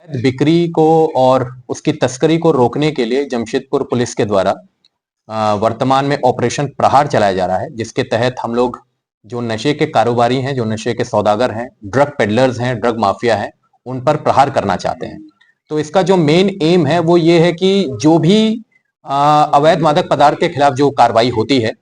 बिक्री को और उसकी तस्करी को रोकने के लिए जमशेदपुर पुलिस के द्वारा वर्तमान में ऑपरेशन प्रहार चलाया जा रहा है, जिसके तहत हम लोग जो नशे के कारोबारी हैं, जो नशे के सौदागर हैं, ड्रग पेडलर्स हैं, ड्रग माफिया हैं, उन पर प्रहार करना चाहते हैं। तो इसका जो मेन एम है वो ये है कि जो भी अवैध मादक पदार्थ के खिलाफ जो कार्रवाई होती है,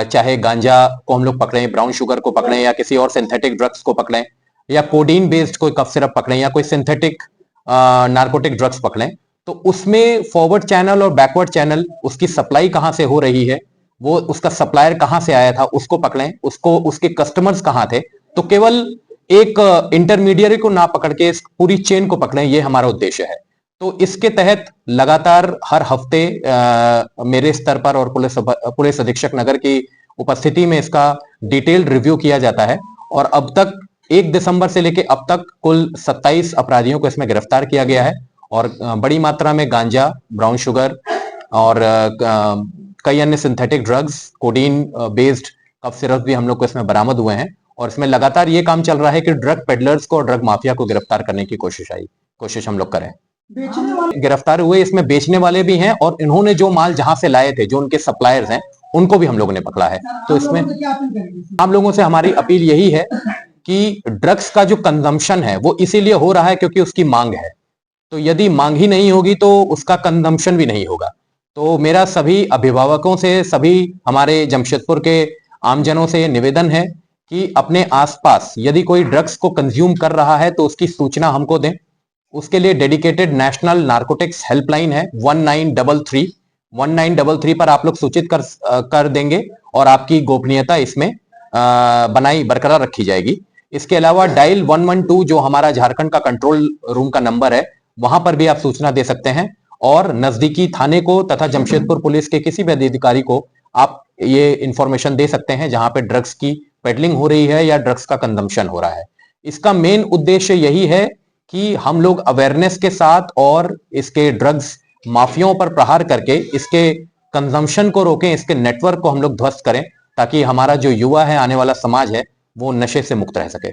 चाहे गांजा को हम लोग पकड़ें, ब्राउन शुगर को पकड़ें, या किसी और सिंथेटिक ड्रग्स को पकड़ें, या कोडीन बेस्ड कोई कफ सिरप पकड़ें, या कोई सिंथेटिक नार्कोटिक ड्रग्स पकड़ें, तो उसमें फॉरवर्ड चैनल और बैकवर्ड चैनल, उसकी सप्लाई कहां से हो रही है, वो उसका सप्लायर कहां से आया था, उसको पकड़ें, उसको उसके कस्टमर्स कहां थे। तो केवल एक इंटरमीडियरी को ना पकड़ के इस पूरी चेन को पकड़ें, ये हमारा उद्देश्य है। तो इसके तहत लगातार हर हफ्ते मेरे स्तर पर और पुलिस अधीक्षक नगर की उपस्थिति में इसका डिटेल्ड रिव्यू किया जाता है। और अब तक 1 दिसंबर से लेकर अब तक कुल 27 अपराधियों को इसमें गिरफ्तार किया गया है, और बड़ी मात्रा में गांजा, ब्राउन शुगर और कई अन्य synthetic drugs, codeine based cough syrup भी हम लोग को इसमें बरामद हुए हैं। और इसमें लगातार ये काम चल रहा है कि ड्रग पेडलर्स को और ड्रग माफिया को गिरफ्तार करने की कोशिश हम लोग करें। गिरफ्तार हुए इसमें बेचने वाले भी हैं, और इन्होंने जो माल जहां से लाए थे, जो उनके सप्लायर्स हैं, उनको भी हम लोगों ने पकड़ा है। तो इसमें आम लोगों से हमारी अपील यही है कि ड्रग्स का जो कंजम्पशन है वो इसीलिए हो रहा है क्योंकि उसकी मांग है। तो यदि मांग ही नहीं होगी तो उसका कंजम्पशन भी नहीं होगा। तो मेरा सभी अभिभावकों से, सभी हमारे जमशेदपुर के आमजनों से निवेदन है कि अपने आसपास यदि कोई ड्रग्स को कंज्यूम कर रहा है तो उसकी सूचना हमको दें। उसके लिए डेडिकेटेड नेशनल नार्कोटिक्स हेल्पलाइन है 1933। 1933 पर आप लोग सूचित कर देंगे और आपकी गोपनीयता इसमें बरकरार रखी जाएगी। इसके अलावा डायल 112 जो हमारा झारखंड का कंट्रोल रूम का नंबर है, वहां पर भी आप सूचना दे सकते हैं, और नजदीकी थाने को तथा जमशेदपुर पुलिस के किसी भी अधिकारी को आप ये इंफॉर्मेशन दे सकते हैं जहां पे ड्रग्स की पेडलिंग हो रही है या ड्रग्स का कंजम्पशन हो रहा है। इसका मेन उद्देश्य यही है कि हम लोग अवेयरनेस के साथ और इसके ड्रग्स माफियाओं पर प्रहार करके इसके कंजम्पशन को रोकें, इसके नेटवर्क को हम लोग ध्वस्त करें, ताकि हमारा जो युवा है, आने वाला समाज है, वो नशे से मुक्त रह सके।